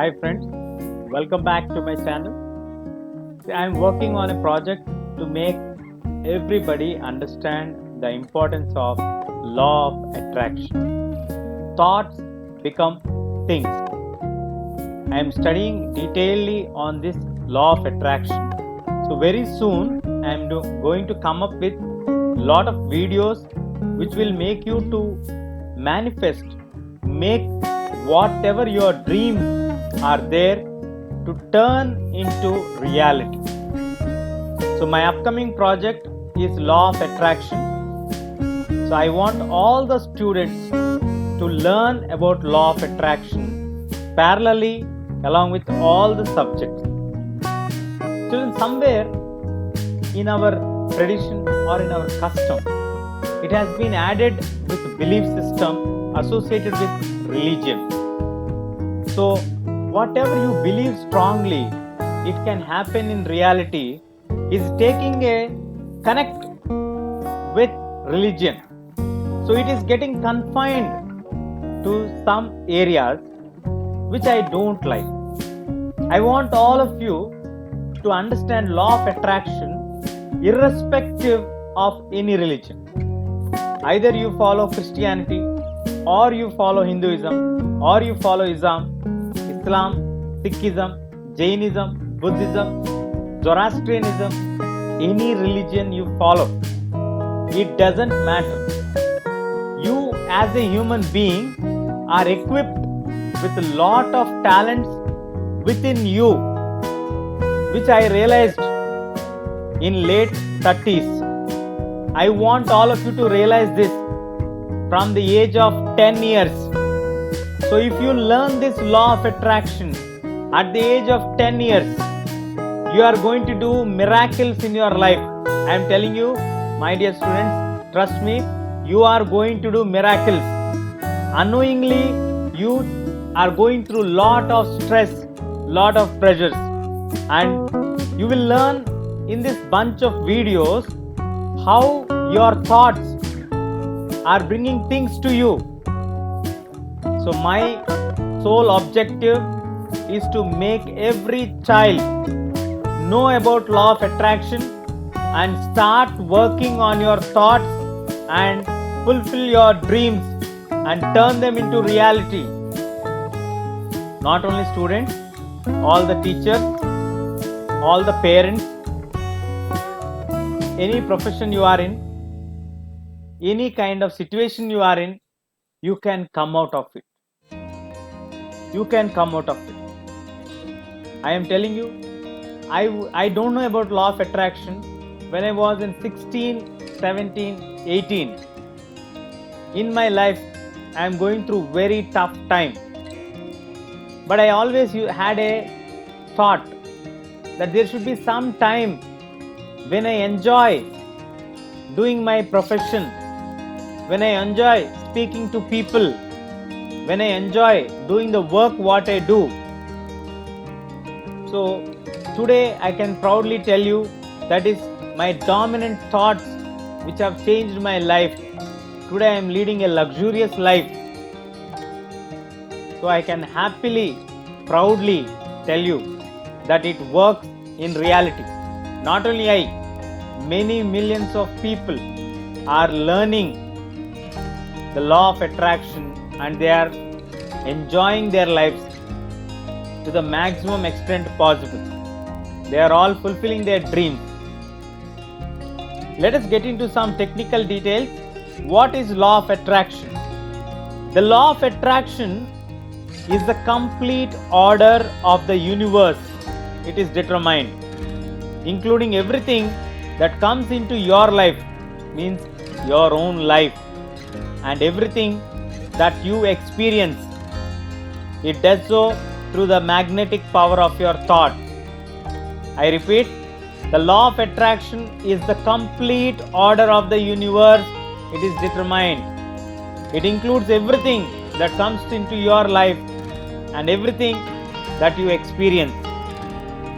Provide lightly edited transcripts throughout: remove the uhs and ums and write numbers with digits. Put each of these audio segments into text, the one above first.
Hi friends, welcome back to my channel. I am working on a project to make everybody understand the importance of law of attraction. Thoughts become things. I am studying detailedly on this law of attraction. So very soon I am going to come up with lot of videos which will make you to manifest, make whatever your dreams are there to turn into reality. So my upcoming project is law of attraction. So I want all the students to learn about law of attraction parallelly along with all the subjects. So somewhere in our tradition or in our custom, it has been added with belief system associated with religion. So whatever you believe strongly, it can happen in reality, is taking a connect with religion. So it is getting confined to some areas which I don't like. I want all of you to understand law of attraction irrespective of any religion. Either you follow Christianity, or you follow Hinduism, or you follow Islam, Sikhism, Jainism, Buddhism, Zoroastrianism, any religion you follow, it doesn't matter. You as a human being are equipped with a lot of talents within you, which I realized in late 30s. I want all of you to realize this from the age of 10 years. So if you learn this law of attraction at the age of 10 years, you are going to do miracles in your life. I am telling you, my dear students, trust me, you are going to do miracles. Unknowingly, you are going through lot of stress, lot of pressures, and you will learn in this bunch of videos how your thoughts are bringing things to you. So my sole objective is to make every child know about law of attraction and start working on your thoughts and fulfill your dreams and turn them into reality. Not only students, all the teachers, all the parents, any profession you are in, any kind of situation you are in, you can come out of it. You can come out of it. I am telling you, I don't know about law of attraction when I was in 16, 17, 18. In my life, I am going through very tough time. But I always had a thought that there should be some time when I enjoy doing my profession, when I enjoy speaking to people, when I enjoy doing the work what I do. So today I can proudly tell you that is my dominant thoughts which have changed my life. Today I am leading a luxurious life. So I can happily, proudly tell you that it works in reality. Not only I, many millions of people are learning the law of attraction and they are enjoying their lives to the maximum extent possible. They are all fulfilling their dreams. Let us get into some technical details. What is law of attraction? The law of attraction is the complete order of the universe. It is determined, including everything that comes into your life, means your own life, and everything that you experience. It does so through the magnetic power of your thought. I repeat, the law of attraction is the complete order of the universe. It is determined. It includes everything that comes into your life and everything that you experience.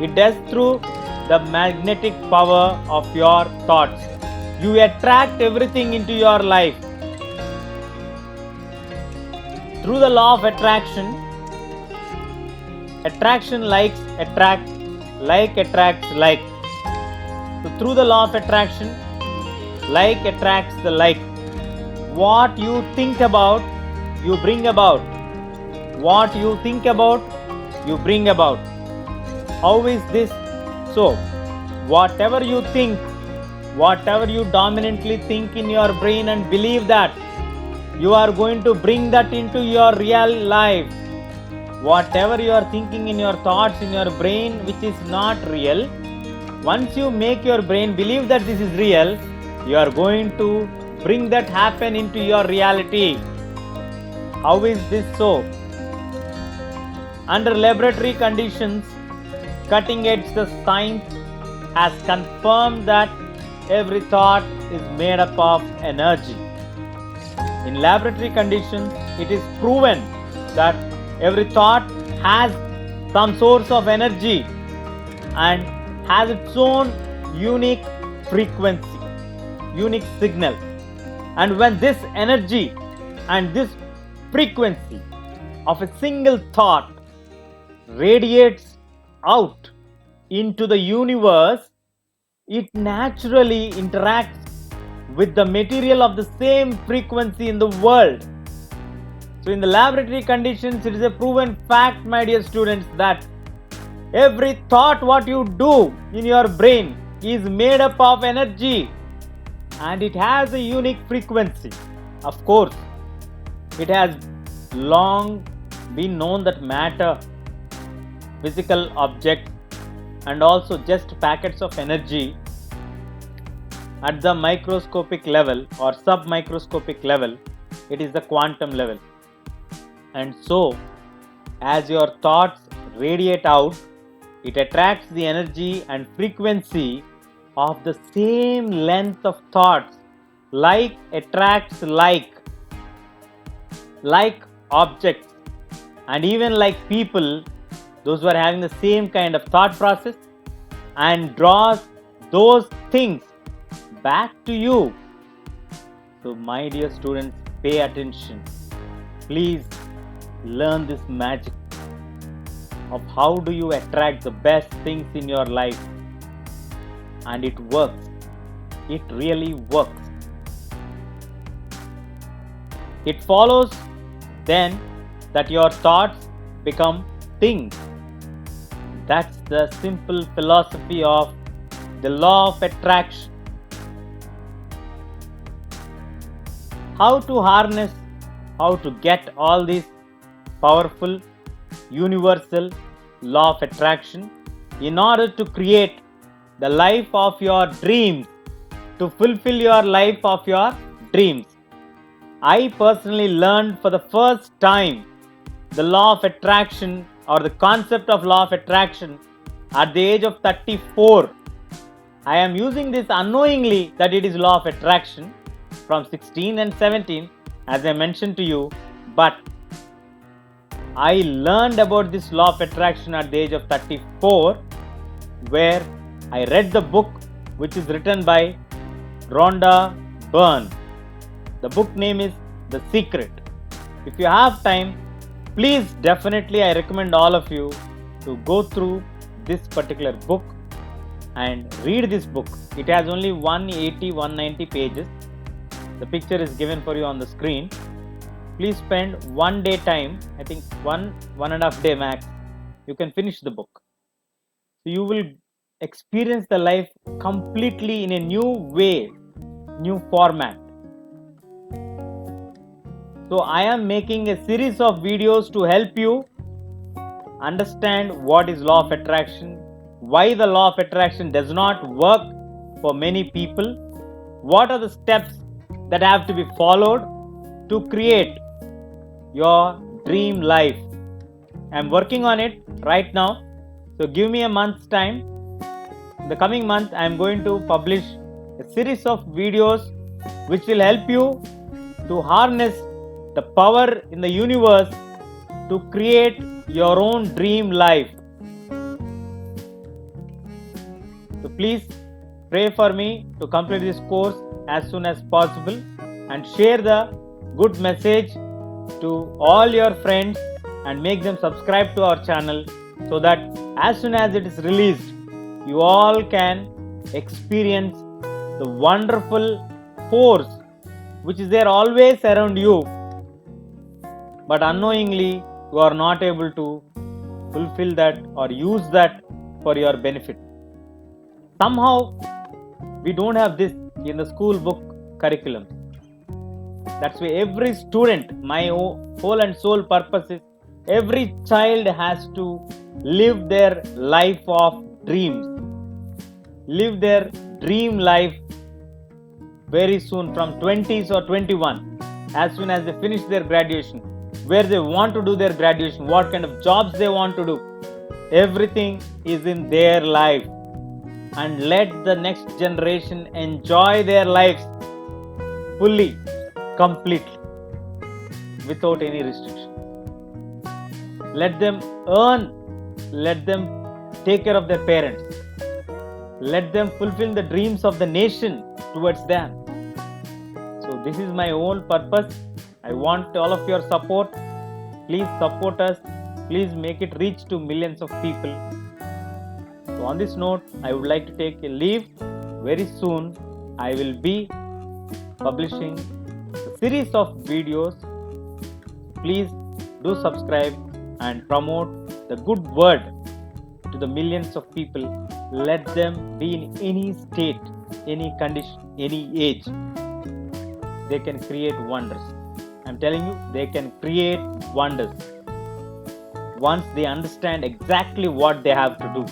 It does through the magnetic power of your thoughts. You attract everything into your life. Through the law of attraction, Attraction attracts like. So through the law of attraction, like attracts the like. What you think about, you bring about. What you think about, you bring about. How is this so? Whatever you think, whatever you dominantly think in your brain and believe that, you are going to bring that into your real life. Whatever you are thinking in your thoughts, in your brain, which is not real, once you make your brain believe that this is real, you are going to bring that happen into your reality. How is this so? Under laboratory conditions, cutting edge science has confirmed that every thought is made up of energy. In laboratory conditions, it is proven that every thought has some source of energy and has its own unique frequency, unique signal. And when this energy and this frequency of a single thought radiates out into the universe, it naturally interacts with the material of the same frequency in the world. So in the laboratory conditions, it is a proven fact, my dear students, that every thought what you do in your brain is made up of energy and it has a unique frequency. Of course, it has long been known that matter, physical objects, and also just packets of energy at the microscopic level or submicroscopic level, it is the quantum level. And so, as your thoughts radiate out, it attracts the energy and frequency of the same length of thoughts. Like attracts like objects, and even like people, those who are having the same kind of thought process, and draws those things back to you. So my dear students, pay attention. Please learn this magic of how do you attract the best things in your life. And it works. It really works. It follows then that your thoughts become things. That's the simple philosophy of the law of attraction. How to harness, how to get all this powerful, universal law of attraction in order to create the life of your dreams, to fulfill your life of your dreams. I personally learned for the first time the law of attraction or the concept of law of attraction at the age of 34. I am using this unknowingly that it is law of attraction from 16 and 17, as I mentioned to you, but I learned about this law of attraction at the age of 34, where I read the book which is written by Rhonda Byrne. The book name is The Secret. If you have time, please definitely I recommend all of you to go through this particular book and read this book. It has only 190 pages. The picture is given for you on the screen. Please spend 1 day time, I think 1.5 day max. You can finish the book. So you will experience the life completely in a new way, new format. So I am making a series of videos to help you understand what is law of attraction, why the law of attraction does not work for many people, what are the steps that have to be followed to create your dream life. I am working on it right now. So give me a month's time. In the coming month, I am going to publish a series of videos which will help you to harness the power in the universe to create your own dream life. So please pray for me to complete this course as soon as possible and share the good message to all your friends and make them subscribe to our channel so that as soon as it is released, you all can experience the wonderful force which is there always around you, but unknowingly you are not able to fulfill that or use that for your benefit. Somehow we don't have this in the school book curriculum. That's why every student, my whole and soul purpose is every child has to live their life of dreams, live their dream life very soon from 20s or 21, as soon as they finish their graduation, where they want to do their graduation, what kind of jobs they want to do. Everything is in their life, and let the next generation enjoy their lives fully, completely, without any restriction. Let them earn, let them take care of their parents, let them fulfill the dreams of the nation towards them. So this is my own purpose. I want all of your support. Please support us. Please make it reach to millions of people. So on this note, I would like to take a leave. Very soon I will be publishing a series of videos. Please do subscribe and promote the good word to the millions of people. Let them be in any state, any condition, any age. They can create wonders. I'm telling you, they can create wonders once they understand exactly what they have to do.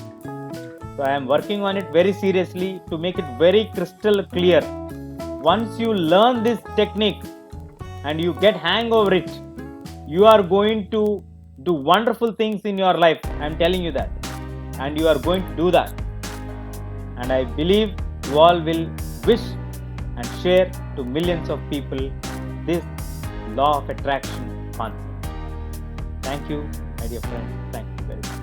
So I am working on it very seriously to make it very crystal clear. Once you learn this technique and you get hang over it, you are going to do wonderful things in your life. I'm telling you that. And you are going to do that. And I believe you all will wish and share to millions of people this law of attraction concept. Thank you, my dear friends. Thank you very much.